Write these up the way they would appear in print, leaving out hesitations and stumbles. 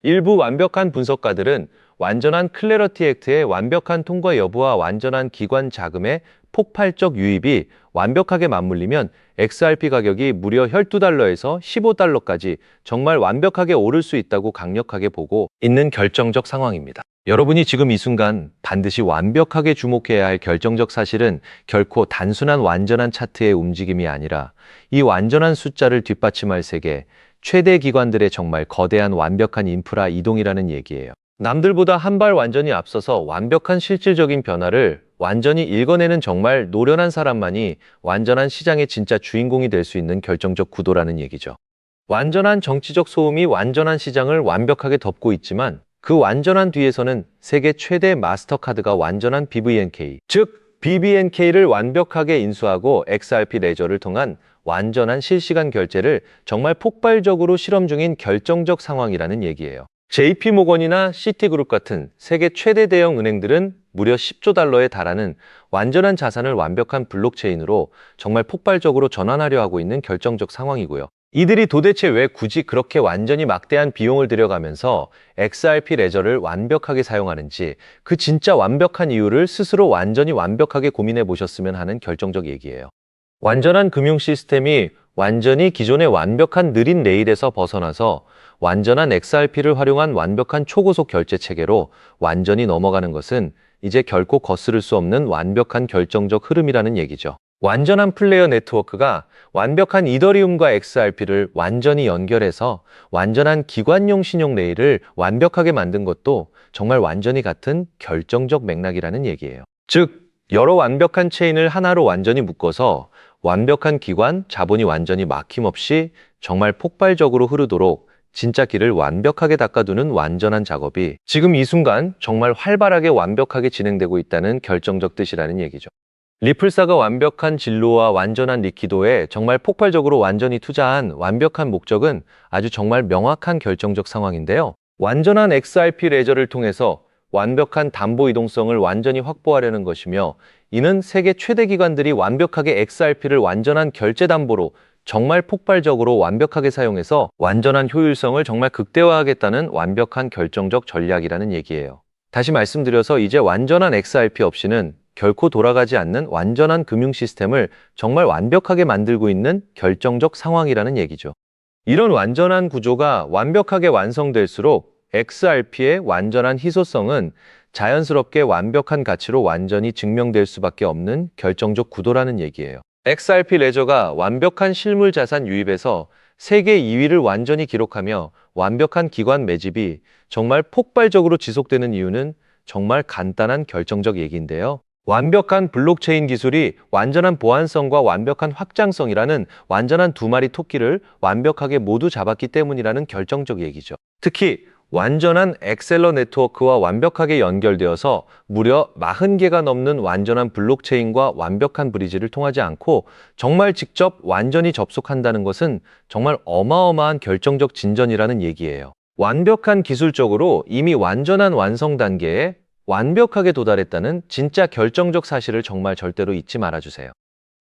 일부 완벽한 분석가들은 완전한 클래러티 액트의 완벽한 통과 여부와 완전한 기관 자금의 폭발적 유입이 완벽하게 맞물리면 XRP 가격이 무려 12달러에서 15달러까지 정말 완벽하게 오를 수 있다고 강력하게 보고 있는 결정적 상황입니다. 여러분이 지금 이 순간 반드시 완벽하게 주목해야 할 결정적 사실은 결코 단순한 완전한 차트의 움직임이 아니라 이 완전한 숫자를 뒷받침할 세계, 최대 기관들의 정말 거대한 완벽한 인프라 이동이라는 얘기예요. 남들보다 한 발 완전히 앞서서 완벽한 실질적인 변화를 완전히 읽어내는 정말 노련한 사람만이 완전한 시장의 진짜 주인공이 될 수 있는 결정적 구도라는 얘기죠. 완전한 정치적 소음이 완전한 시장을 완벽하게 덮고 있지만 그 완전한 뒤에서는 세계 최대 마스터카드가 완전한 BVNK, 즉 BBNK를 완벽하게 인수하고 XRP 레저를 통한 완전한 실시간 결제를 정말 폭발적으로 실험 중인 결정적 상황이라는 얘기예요. JP모건이나 시티그룹 같은 세계 최대 대형 은행들은 무려 10조 달러에 달하는 완전한 자산을 완벽한 블록체인으로 정말 폭발적으로 전환하려 하고 있는 결정적 상황이고요. 이들이 도대체 왜 굳이 그렇게 완전히 막대한 비용을 들여가면서 XRP 레저를 완벽하게 사용하는지 그 진짜 완벽한 이유를 스스로 완전히 완벽하게 고민해 보셨으면 하는 결정적 얘기예요. 완전한 금융 시스템이 완전히 기존의 완벽한 느린 레일에서 벗어나서 완전한 XRP를 활용한 완벽한 초고속 결제 체계로 완전히 넘어가는 것은 이제 결코 거스를 수 없는 완벽한 결정적 흐름이라는 얘기죠. 완전한 플레이어 네트워크가 완벽한 이더리움과 XRP를 완전히 연결해서 완전한 기관용 신용 레일을 완벽하게 만든 것도 정말 완전히 같은 결정적 맥락이라는 얘기예요. 즉, 여러 완벽한 체인을 하나로 완전히 묶어서 완벽한 기관, 자본이 완전히 막힘없이 정말 폭발적으로 흐르도록 진짜 길을 완벽하게 닦아두는 완전한 작업이 지금 이 순간 정말 활발하게 완벽하게 진행되고 있다는 결정적 뜻이라는 얘기죠. 리플사가 완벽한 진로와 완전한 리퀴도에 정말 폭발적으로 완전히 투자한 완벽한 목적은 아주 정말 명확한 결정적 상황인데요. 완전한 XRP 레저를 통해서 완벽한 담보 이동성을 완전히 확보하려는 것이며, 이는 세계 최대 기관들이 완벽하게 XRP를 완전한 결제 담보로 정말 폭발적으로 완벽하게 사용해서 완전한 효율성을 정말 극대화하겠다는 완벽한 결정적 전략이라는 얘기예요. 다시 말씀드려서 이제 완전한 XRP 없이는 결코 돌아가지 않는 완전한 금융 시스템을 정말 완벽하게 만들고 있는 결정적 상황이라는 얘기죠. 이런 완전한 구조가 완벽하게 완성될수록 XRP의 완전한 희소성은 자연스럽게 완벽한 가치로 완전히 증명될 수밖에 없는 결정적 구도라는 얘기예요. XRP 레저가 완벽한 실물 자산 유입에서 세계 2위를 완전히 기록하며 완벽한 기관 매집이 정말 폭발적으로 지속되는 이유는 정말 간단한 결정적 얘기인데요. 완벽한 블록체인 기술이 완전한 보안성과 완벽한 확장성이라는 완전한 두 마리 토끼를 완벽하게 모두 잡았기 때문이라는 결정적 얘기죠. 특히 완전한 엑셀러 네트워크와 완벽하게 연결되어서 무려 40개가 넘는 완전한 블록체인과 완벽한 브리지를 통하지 않고 정말 직접 완전히 접속한다는 것은 정말 어마어마한 결정적 진전이라는 얘기예요. 완벽한 기술적으로 이미 완전한 완성 단계에 완벽하게 도달했다는 진짜 결정적 사실을 정말 절대로 잊지 말아주세요.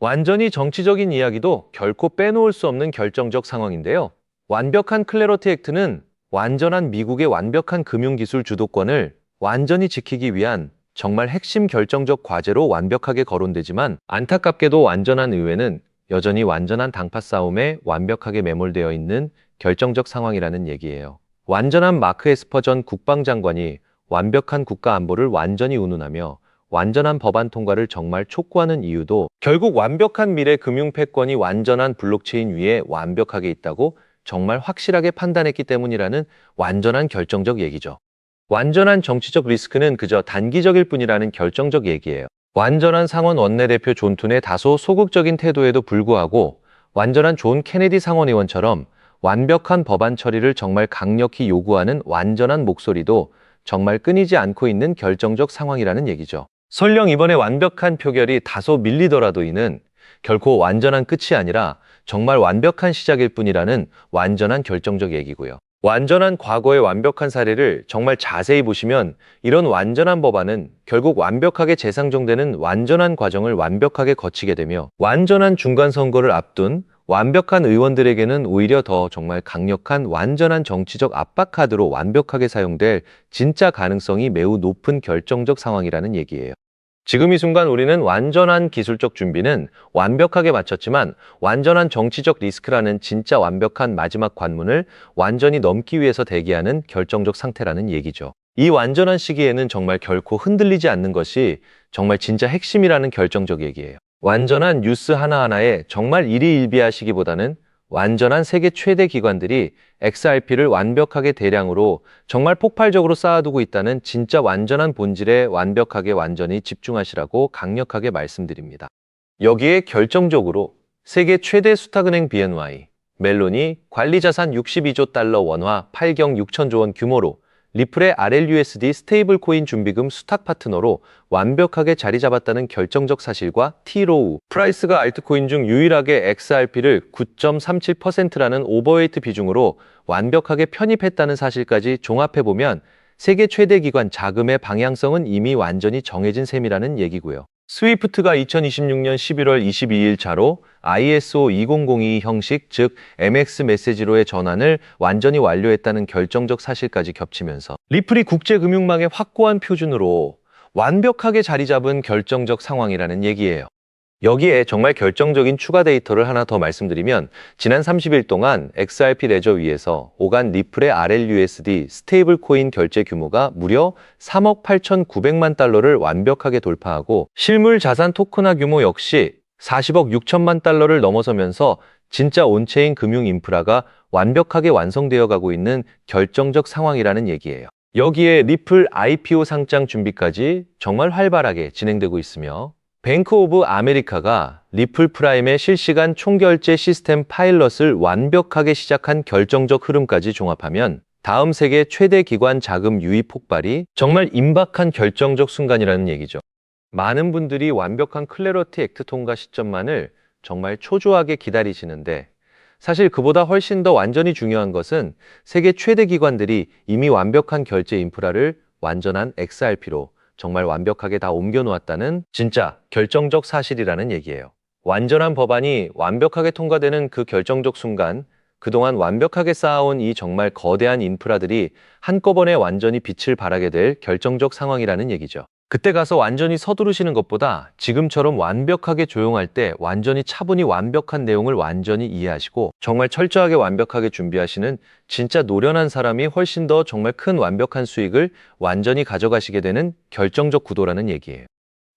완전히 정치적인 이야기도 결코 빼놓을 수 없는 결정적 상황인데요. 완벽한 클래러티 액트는 완전한 미국의 완벽한 금융기술 주도권을 완전히 지키기 위한 정말 핵심 결정적 과제로 완벽하게 거론되지만, 안타깝게도 완전한 의회는 여전히 완전한 당파 싸움에 완벽하게 매몰되어 있는 결정적 상황이라는 얘기예요. 완전한 마크 에스퍼 전 국방장관이 완벽한 국가 안보를 완전히 운운하며 완전한 법안 통과를 정말 촉구하는 이유도 결국 완벽한 미래 금융 패권이 완전한 블록체인 위에 완벽하게 있다고 정말 확실하게 판단했기 때문이라는 완전한 결정적 얘기죠. 완전한 정치적 리스크는 그저 단기적일 뿐이라는 결정적 얘기예요. 완전한 상원 원내대표 존 툰의 다소 소극적인 태도에도 불구하고 완전한 존 케네디 상원의원처럼 완벽한 법안 처리를 정말 강력히 요구하는 완전한 목소리도 정말 끊이지 않고 있는 결정적 상황이라는 얘기죠. 설령 이번에 완벽한 표결이 다소 밀리더라도 이는 결코 완전한 끝이 아니라 정말 완벽한 시작일 뿐이라는 완전한 결정적 얘기고요. 완전한 과거의 완벽한 사례를 정말 자세히 보시면 이런 완전한 법안은 결국 완벽하게 재상정되는 완전한 과정을 완벽하게 거치게 되며, 완전한 중간 선거를 앞둔 완벽한 의원들에게는 오히려 더 정말 강력한 완전한 정치적 압박 카드로 완벽하게 사용될 진짜 가능성이 매우 높은 결정적 상황이라는 얘기예요. 지금 이 순간 우리는 완전한 기술적 준비는 완벽하게 마쳤지만 완전한 정치적 리스크라는 진짜 완벽한 마지막 관문을 완전히 넘기 위해서 대기하는 결정적 상태라는 얘기죠. 이 완전한 시기에는 정말 결코 흔들리지 않는 것이 정말 진짜 핵심이라는 결정적 얘기예요. 완전한 뉴스 하나하나에 정말 일희일비하시기보다는 완전한 세계 최대 기관들이 XRP를 완벽하게 대량으로 정말 폭발적으로 쌓아두고 있다는 진짜 완전한 본질에 완벽하게 완전히 집중하시라고 강력하게 말씀드립니다. 여기에 결정적으로 세계 최대 수탁은행 BNY, 멜론이 관리자산 62조 달러 원화 8경 6천조 원 규모로 리플의 RLUSD 스테이블 코인 준비금 수탁 파트너로 완벽하게 자리 잡았다는 결정적 사실과 T-Row, 프라이스가 알트코인 중 유일하게 XRP를 9.37%라는 오버웨이트 비중으로 완벽하게 편입했다는 사실까지 종합해보면 세계 최대 기관 자금의 방향성은 이미 완전히 정해진 셈이라는 얘기고요. 스위프트가 2026년 11월 22일 자로 ISO 2002 형식, 즉 MX 메시지로의 전환을 완전히 완료했다는 결정적 사실까지 겹치면서 리플이 국제금융망의 확고한 표준으로 완벽하게 자리 잡은 결정적 상황이라는 얘기예요. 여기에 정말 결정적인 추가 데이터를 하나 더 말씀드리면 지난 30일 동안 XRP 레저 위에서 오간 리플의 RLUSD 스테이블 코인 결제 규모가 무려 3억 8,900만 달러를 완벽하게 돌파하고 실물 자산 토큰화 규모 역시 40억 6천만 달러를 넘어서면서 진짜 온체인 금융 인프라가 완벽하게 완성되어 가고 있는 결정적 상황이라는 얘기예요. 여기에 리플 IPO 상장 준비까지 정말 활발하게 진행되고 있으며 뱅크 오브 아메리카가 리플 프라임의 실시간 총결제 시스템 파일럿을 완벽하게 시작한 결정적 흐름까지 종합하면 다음 세계 최대 기관 자금 유입 폭발이 정말 임박한 결정적 순간이라는 얘기죠. 많은 분들이 완벽한 클래러티 액트 통과 시점만을 정말 초조하게 기다리시는데 사실 그보다 훨씬 더 완전히 중요한 것은 세계 최대 기관들이 이미 완벽한 결제 인프라를 완전한 XRP로 정말 완벽하게 다 옮겨놓았다는 진짜 결정적 사실이라는 얘기예요. 완전한 법안이 완벽하게 통과되는 그 결정적 순간, 그동안 완벽하게 쌓아온 이 정말 거대한 인프라들이 한꺼번에 완전히 빛을 발하게 될 결정적 상황이라는 얘기죠. 그때 가서 완전히 서두르시는 것보다 지금처럼 완벽하게 조용할 때 완전히 차분히 완벽한 내용을 완전히 이해하시고 정말 철저하게 완벽하게 준비하시는 진짜 노련한 사람이 훨씬 더 정말 큰 완벽한 수익을 완전히 가져가시게 되는 결정적 구도라는 얘기예요.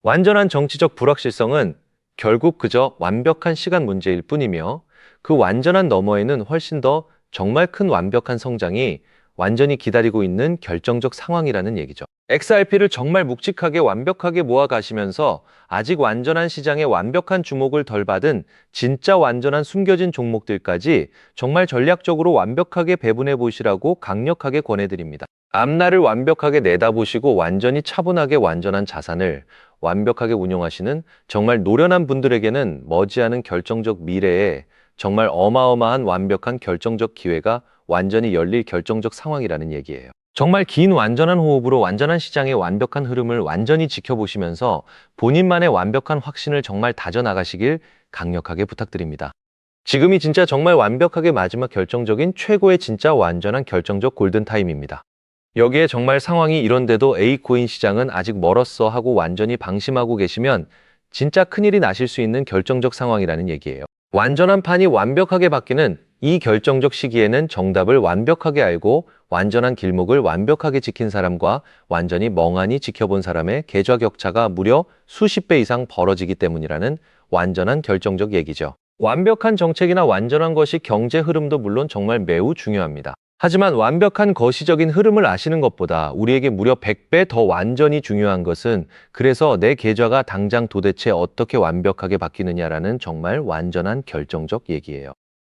완전한 정치적 불확실성은 결국 그저 완벽한 시간 문제일 뿐이며 그 완전한 너머에는 훨씬 더 정말 큰 완벽한 성장이 완전히 기다리고 있는 결정적 상황이라는 얘기죠. XRP를 정말 묵직하게 완벽하게 모아가시면서 아직 완전한 시장에 완벽한 주목을 덜 받은 진짜 완전한 숨겨진 종목들까지 정말 전략적으로 완벽하게 배분해 보시라고 강력하게 권해드립니다. 앞날을 완벽하게 내다보시고 완전히 차분하게 완전한 자산을 완벽하게 운용하시는 정말 노련한 분들에게는 머지않은 결정적 미래에 정말 어마어마한 완벽한 결정적 기회가 완전히 열릴 결정적 상황이라는 얘기예요. 정말 긴 완전한 호흡으로 완전한 시장의 완벽한 흐름을 완전히 지켜보시면서 본인만의 완벽한 확신을 정말 다져나가시길 강력하게 부탁드립니다. 지금이 진짜 정말 완벽하게 마지막 결정적인 최고의 진짜 완전한 결정적 골든타임입니다. 여기에 정말 상황이 이런데도 A코인 시장은 아직 멀었어 하고 완전히 방심하고 계시면 진짜 큰일이 나실 수 있는 결정적 상황이라는 얘기예요. 완전한 판이 완벽하게 바뀌는 이 결정적 시기에는 정답을 완벽하게 알고 완전한 길목을 완벽하게 지킨 사람과 완전히 멍하니 지켜본 사람의 계좌 격차가 무려 수십 배 이상 벌어지기 때문이라는 완전한 결정적 얘기죠. 완벽한 정책이나 완전한 것이 경제 흐름도 물론 정말 매우 중요합니다. 하지만 완벽한 거시적인 흐름을 아시는 것보다 우리에게 무려 100배 더 완전히 중요한 것은 그래서 내 계좌가 당장 도대체 어떻게 완벽하게 바뀌느냐라는 정말 완전한 결정적 얘기예요.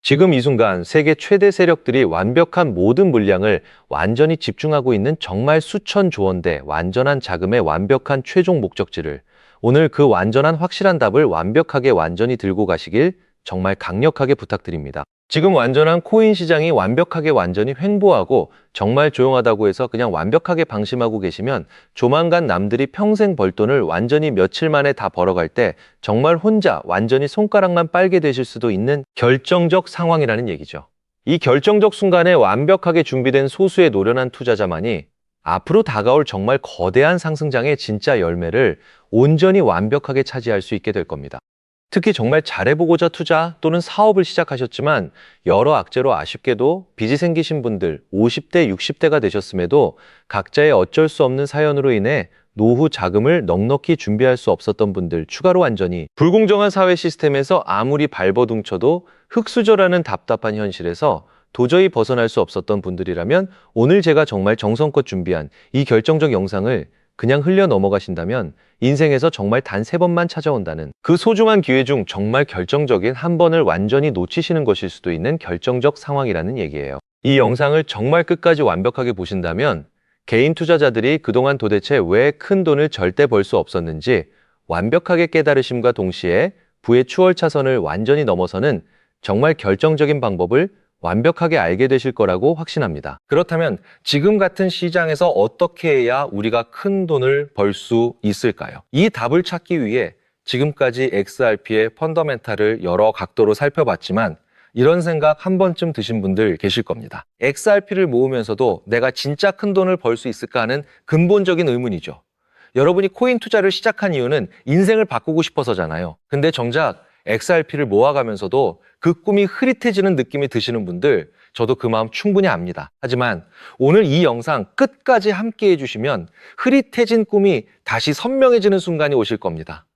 지금 이 순간 세계 최대 세력들이 완벽한 모든 물량을 완전히 집중하고 있는 정말 수천 조 원대 완전한 자금의 완벽한 최종 목적지를 오늘 그 완전한 확실한 답을 완벽하게 완전히 들고 가시길 정말 강력하게 부탁드립니다. 지금 완전한 코인 시장이 완벽하게 완전히 횡보하고 정말 조용하다고 해서 그냥 완벽하게 방심하고 계시면 조만간 남들이 평생 벌 돈을 완전히 며칠 만에 다 벌어갈 때 정말 혼자 완전히 손가락만 빨게 되실 수도 있는 결정적 상황이라는 얘기죠. 이 결정적 순간에 완벽하게 준비된 소수의 노련한 투자자만이 앞으로 다가올 정말 거대한 상승장의 진짜 열매를 온전히 완벽하게 차지할 수 있게 될 겁니다. 특히 정말 잘해보고자 투자 또는 사업을 시작하셨지만 여러 악재로 아쉽게도 빚이 생기신 분들 50대, 60대가 되셨음에도 각자의 어쩔 수 없는 사연으로 인해 노후 자금을 넉넉히 준비할 수 없었던 분들 추가로 완전히 불공정한 사회 시스템에서 아무리 발버둥쳐도 흙수저라는 답답한 현실에서 도저히 벗어날 수 없었던 분들이라면 오늘 제가 정말 정성껏 준비한 이 결정적 영상을 그냥 흘려 넘어가신다면 인생에서 정말 단 3번만 찾아온다는 그 소중한 기회 중 정말 결정적인 한 번을 완전히 놓치시는 것일 수도 있는 결정적 상황이라는 얘기예요. 이 영상을 정말 끝까지 완벽하게 보신다면 개인 투자자들이 그동안 도대체 왜 큰 돈을 절대 벌 수 없었는지 완벽하게 깨달으심과 동시에 부의 추월 차선을 완전히 넘어서는 정말 결정적인 방법을 완벽하게 알게 되실 거라고 확신합니다. 그렇다면 지금 같은 시장에서 어떻게 해야 우리가 큰 돈을 벌 수 있을까요? 이 답을 찾기 위해 지금까지 XRP의 펀더멘탈을 여러 각도로 살펴봤지만 이런 생각 한 번쯤 드신 분들 계실 겁니다. XRP를 모으면서도 내가 진짜 큰 돈을 벌 수 있을까 하는 근본적인 의문이죠. 여러분이 코인 투자를 시작한 이유는 인생을 바꾸고 싶어서잖아요. 근데 정작 XRP를 모아가면서도 그 꿈이 흐릿해지는 느낌이 드시는 분들 저도 그 마음 충분히 압니다. 하지만 오늘 이 영상 끝까지 함께 해주시면 흐릿해진 꿈이 다시 선명해지는 순간이 오실 겁니다.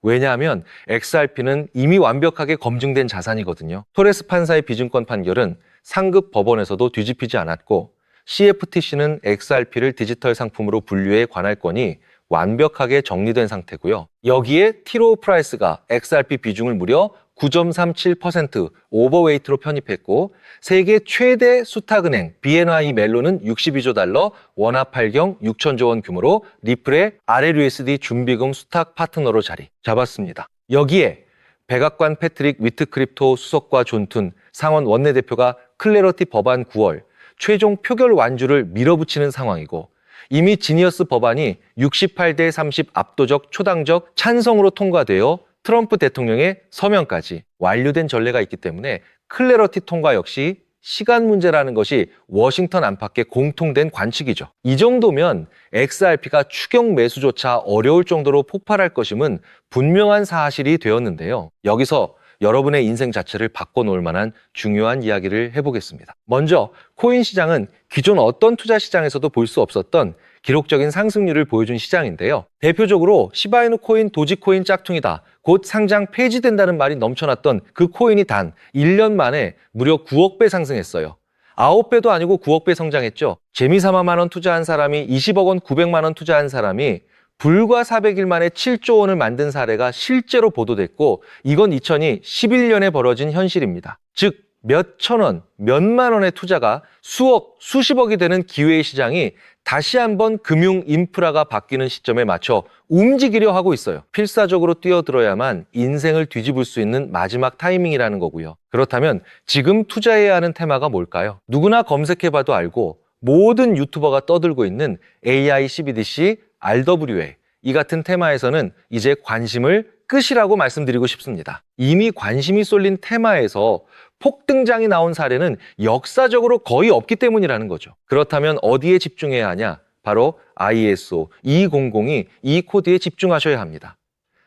왜냐하면 XRP는 이미 완벽하게 검증된 자산이거든요. 토레스 판사의 비증권 판결은 상급 법원에서도 뒤집히지 않았고 CFTC는 XRP를 디지털 상품으로 분류해 관할권이 완벽하게 정리된 상태고요. 여기에 티로우 프라이스가 XRP 비중을 무려 9.37% 오버웨이트로 편입했고 세계 최대 수탁은행 BNY 멜론은 62조 달러 원화 발경 6천조 원 규모로 리플의 RLUSD 준비금 수탁 파트너로 자리 잡았습니다. 여기에 백악관 패트릭 위트크립토 수석과 존툰 상원 원내대표가 클래러티 법안 9월 최종 표결 완주를 밀어붙이는 상황이고 이미 지니어스 법안이 68대 30 압도적 초당적 찬성으로 통과되어 트럼프 대통령의 서명까지 완료된 전례가 있기 때문에 클래러티 통과 역시 시간 문제라는 것이 워싱턴 안팎의 공통된 관측이죠. 이 정도면 XRP가 추격 매수조차 어려울 정도로 폭발할 것임은 분명한 사실이 되었는데요. 여기서 여러분의 인생 자체를 바꿔놓을 만한 중요한 이야기를 해보겠습니다. 먼저 코인 시장은 기존 어떤 투자 시장에서도 볼 수 없었던 기록적인 상승률을 보여준 시장인데요. 대표적으로 시바이누 코인, 도지코인 짝퉁이다. 곧 상장 폐지된다는 말이 넘쳐났던 그 코인이 단 1년 만에 무려 9억 배 상승했어요. 9배도 아니고 9억 배 성장했죠. 재미삼아만 원 투자한 사람이 20억 원, 900만 원 투자한 사람이 불과 400일 만에 7조 원을 만든 사례가 실제로 보도됐고 이건 2011년에 벌어진 현실입니다. 즉 몇천 원, 몇만 원의 투자가 수억, 수십억이 되는 기회의 시장이 다시 한번 금융 인프라가 바뀌는 시점에 맞춰 움직이려 하고 있어요. 필사적으로 뛰어들어야만 인생을 뒤집을 수 있는 마지막 타이밍이라는 거고요. 그렇다면 지금 투자해야 하는 테마가 뭘까요? 누구나 검색해봐도 알고 모든 유튜버가 떠들고 있는 AI CBDC, RWA 이 같은 테마에서는 이제 관심을 끄시라고 말씀드리고 싶습니다. 이미 관심이 쏠린 테마에서 폭등장이 나온 사례는 역사적으로 거의 없기 때문이라는 거죠. 그렇다면 어디에 집중해야 하냐? 바로 ISO 2002 이 코드에 집중하셔야 합니다.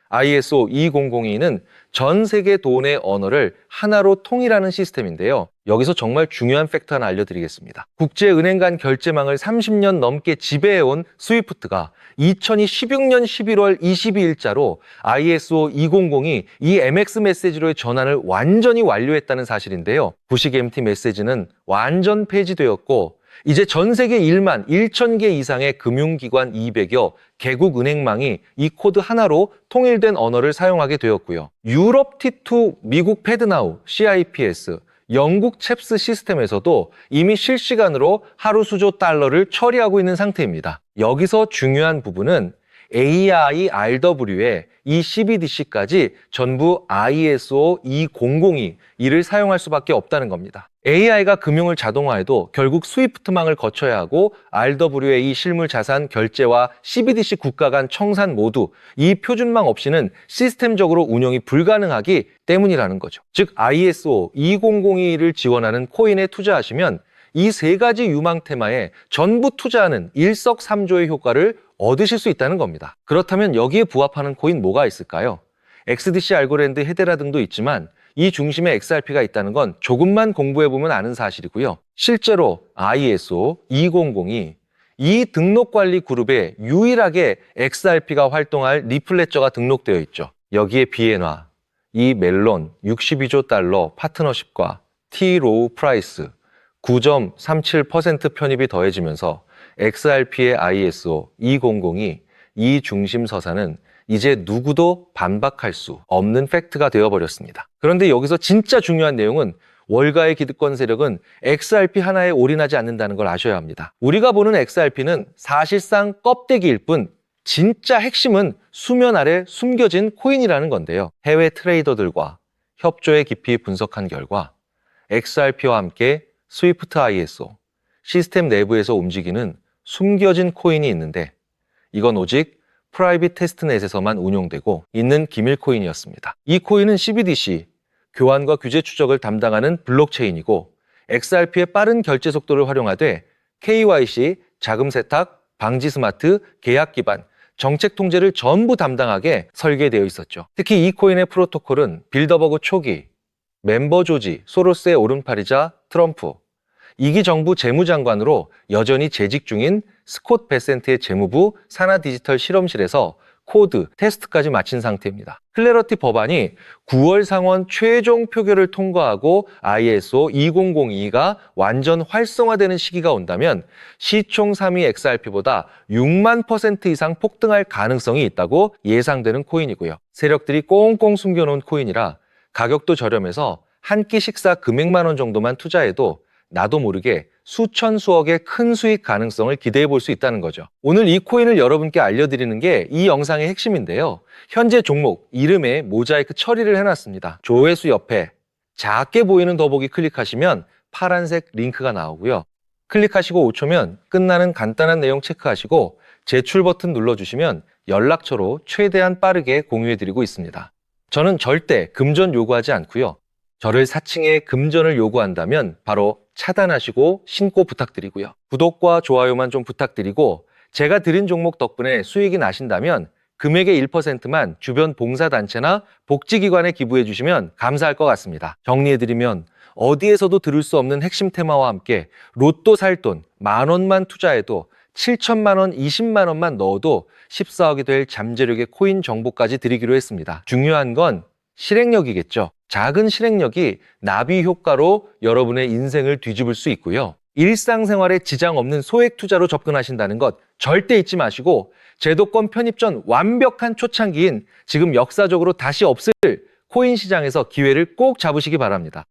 ISO 2002는 전 세계 돈의 언어를 하나로 통일하는 시스템인데요. 여기서 정말 중요한 팩트 하나 알려드리겠습니다. 국제은행 간 결제망을 30년 넘게 지배해온 스위프트가 2016년 11월 22일자로 ISO 2002 이 MX 메시지로의 전환을 완전히 완료했다는 사실인데요. 부식 MT 메시지는 완전 폐지되었고 이제 전 세계 1만 1천 개 이상의 금융기관 200여 개국 은행망이 이 코드 하나로 통일된 언어를 사용하게 되었고요. 유럽 T2, 미국 패드나우, CIPS, 영국 챕스 시스템에서도 이미 실시간으로 하루 수조 달러를 처리하고 있는 상태입니다. 여기서 중요한 부분은 AIRW에 이 CBDC까지 전부 ISO 2002를 사용할 수밖에 없다는 겁니다. AI가 금융을 자동화해도 결국 스위프트망을 거쳐야 하고 RWA 실물 자산 결제와 CBDC 국가 간 청산 모두 이 표준망 없이는 시스템적으로 운영이 불가능하기 때문이라는 거죠. 즉 ISO 2002를 지원하는 코인에 투자하시면 이 세 가지 유망 테마에 전부 투자하는 일석삼조의 효과를 얻으실 수 있다는 겁니다. 그렇다면 여기에 부합하는 코인 뭐가 있을까요? XDC, 알고랜드, 헤데라 등도 있지만 이 중심에 XRP가 있다는 건 조금만 공부해보면 아는 사실이고요. 실제로 ISO 2002 이 등록관리 그룹에 유일하게 XRP가 활동할 리플레저가 등록되어 있죠. 여기에 비엔화, 이 멜론 62조 달러 파트너십과 T-로우 프라이스 9.37% 편입이 더해지면서 XRP의 ISO 2002 이 중심 서사는 이제 누구도 반박할 수 없는 팩트가 되어버렸습니다. 그런데 여기서 진짜 중요한 내용은 월가의 기득권 세력은 XRP 하나에 올인하지 않는다는 걸 아셔야 합니다. 우리가 보는 XRP는 사실상 껍데기일 뿐 진짜 핵심은 수면 아래 숨겨진 코인이라는 건데요. 해외 트레이더들과 협조에 깊이 분석한 결과 XRP와 함께 스위프트 ISO 시스템 내부에서 움직이는 숨겨진 코인이 있는데 이건 오직 프라이빗 테스트넷에서만 운용되고 있는 기밀 코인이었습니다. 이 코인은 CBDC, 교환과 규제 추적을 담당하는 블록체인이고 XRP의 빠른 결제 속도를 활용하되 KYC, 자금 세탁, 방지 스마트, 계약 기반, 정책 통제를 전부 담당하게 설계되어 있었죠. 특히 이 코인의 프로토콜은 빌더버그 초기, 멤버 조지, 소로스의 오른팔이자 트럼프, 2기 정부 재무장관으로 여전히 재직 중인 스콧 베센트의 재무부 산하디지털 실험실에서 코드, 테스트까지 마친 상태입니다. 클래러티 법안이 9월 상원 최종 표결을 통과하고 ISO 2002가 완전 활성화되는 시기가 온다면 시총 3위 XRP보다 6만 % 이상 폭등할 가능성이 있다고 예상되는 코인이고요. 세력들이 꽁꽁 숨겨놓은 코인이라 가격도 저렴해서 한 끼 식사 금액만 원 정도만 투자해도 나도 모르게 수천 수억의 큰 수익 가능성을 기대해 볼 수 있다는 거죠. 오늘 이 코인을 여러분께 알려드리는 게 이 영상의 핵심인데요. 현재 종목 이름에 모자이크 처리를 해놨습니다. 조회수 옆에 작게 보이는 더보기 클릭하시면 파란색 링크가 나오고요. 클릭하시고 5초면 끝나는 간단한 내용 체크하시고 제출 버튼 눌러주시면 연락처로 최대한 빠르게 공유해드리고 있습니다. 저는 절대 금전 요구하지 않고요. 저를 사칭해 금전을 요구한다면 바로 차단하시고 신고 부탁드리고요. 구독과 좋아요만 좀 부탁드리고 제가 드린 종목 덕분에 수익이 나신다면 금액의 1%만 주변 봉사단체나 복지기관에 기부해 주시면 감사할 것 같습니다. 정리해드리면 어디에서도 들을 수 없는 핵심 테마와 함께 로또 살 돈 10,000원만 투자해도 7천만 원, 20만 원만 넣어도 14억이 될 잠재력의 코인 정보까지 드리기로 했습니다. 중요한 건 실행력이겠죠. 작은 실행력이 나비 효과로 여러분의 인생을 뒤집을 수 있고요. 일상생활에 지장 없는 소액 투자로 접근하신다는 것 절대 잊지 마시고 제도권 편입 전 완벽한 초창기인 지금 역사적으로 다시 없을 코인 시장에서 기회를 꼭 잡으시기 바랍니다.